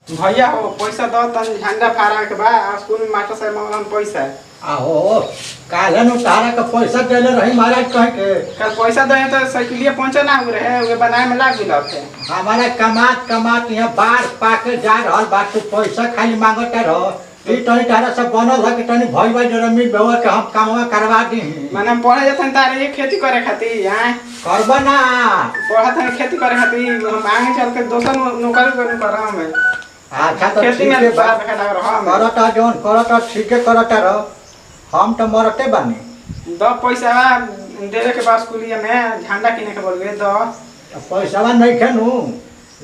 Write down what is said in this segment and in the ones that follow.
भैया हो पैसा दो तन झंडा फहरा के बा स्कूल में मास्टर साहब मांगलन पैसा। आहो काले नु तारा का पैसा देले रही महाराज कह के कल पैसा दे तो साइकिलिया पहुंचे ना हो रहे वे बनाए में लाग गेल थे। हमारा कमात कमात यहाँ बाढ़ पाके जा रहल बा तू पैसा खाली मांगता रह ई तनी तारा सब बनल है कि तनी भई भाई जरमी बेवा के हम कामवा करवा दी माने पढ़े जतन तारे ये खेती करे खातिर हैं करबा ना पढ़त है खेती करे खातिर हम आगे चल के दोसर नौकरी करम में। अच्छा तो खेती में बात खड़ा रह करता जोन करता ठीके करता रह हम तो मरते बानी दो पैसा देवे के बाद स्कूलिया में झंडा किने के बोल गए दो पैसा नहीं खेनु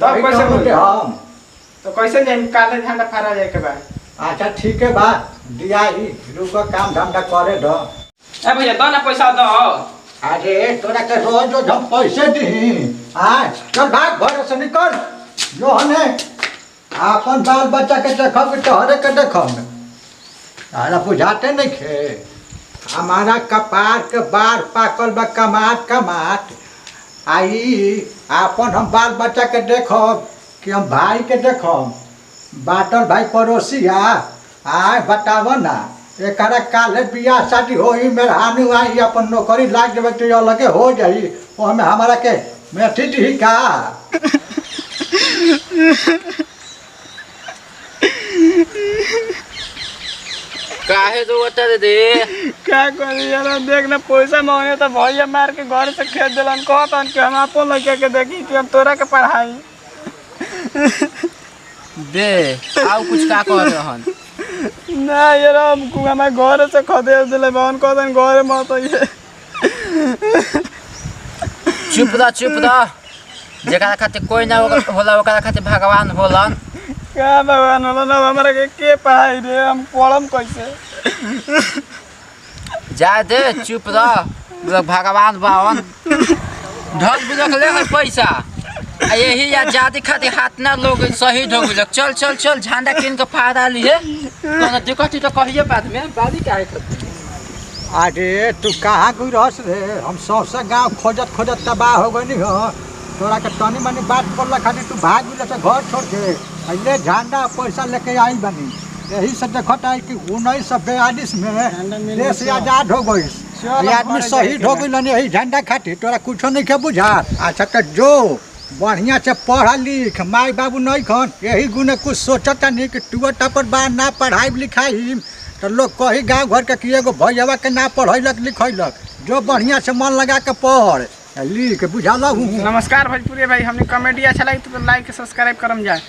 दो पैसा बोल हम तो कैसे जाए काले झंडा फहरा जाए के बाद। अच्छा ठीक है बा दिया ही रुको काम धंधा करे दो। ए भैया दो ना पैसा दो। अरे तोरा के रोज रोज हम पैसे दी चल भाग घर से निकल जो हने अपन बाल बच्चा के देखब तोहरे के देखब तारा बुझाते नहीं खे हमारा कपार के बार पाकल बा कमात कमात आई अपन हम बाल बच्चा के देखब कि हम भाई के देखब बाटल भाई पड़ोसिया आय बताव ना एकरा काले बियाह शादी होई मेरा हानु आई अपन नौकरी लाग जब तो अलगे हो जाई वो हमें हमारा के मेथी दी का काहे तो बता दे क्या करी यार देख ना पैसा मांगे तो भैया मार के घर से खेत दिलन कहतन कि हम अपन लड़के के देखी कि हम तोरा के पढ़ाई दे आउ कुछ का कह रहन ना यार हमको हमारे घर से खदे दिले बहन कहतन घर में तो ये चुप दा जेकरा खातिर कोई ना होला ओकरा खातिर भगवान होलन। क्या भगवान होला ना हमारा के पढ़ाई रे हम पढ़म कैसे जा दे चुप रह भगवान बावन ढक बिलक ले है पैसा आ यही आजादी खातिर हाथ ना लोग शहीद हो गए। चल चल चल झंडा किन के फहरा लिए कोनो दिक्कत तो कहिए बाद में बादी काहे कर। अरे तू कहाँ कोई रहस रे हम सौसा गाँव खोजत खोजत तबाह हो गई हो तोरा के तनी मनी बात बोलला खातिर तू भाग गेल से घर छोड़ के पहले झंडा पैसा लेके आई बनी यही से देखत है कि 1942 में देश आजाद हो गई आदमी शहीद हो गई यही झंडा खातिर तोरा कुछो नहीं के बुझा। अच्छा तो जो बढ़िया से पढ़ा लिख माई बाबू नहीं खन यही गुने कुछ सोचता नहीं कि टूटा पर बार ना पढ़ाई लिखाई तो लोग कही गाँव घर के कि एगो भैया के ना पढ़ैलक लिखैलक जो बढ़िया से मन लगा के पढ़ लिख बुझा लू। नमस्कार भोजपुरी भाई हमने कॉमेडी अच्छा लगी तो लाइक सब्सक्राइब करम जाए।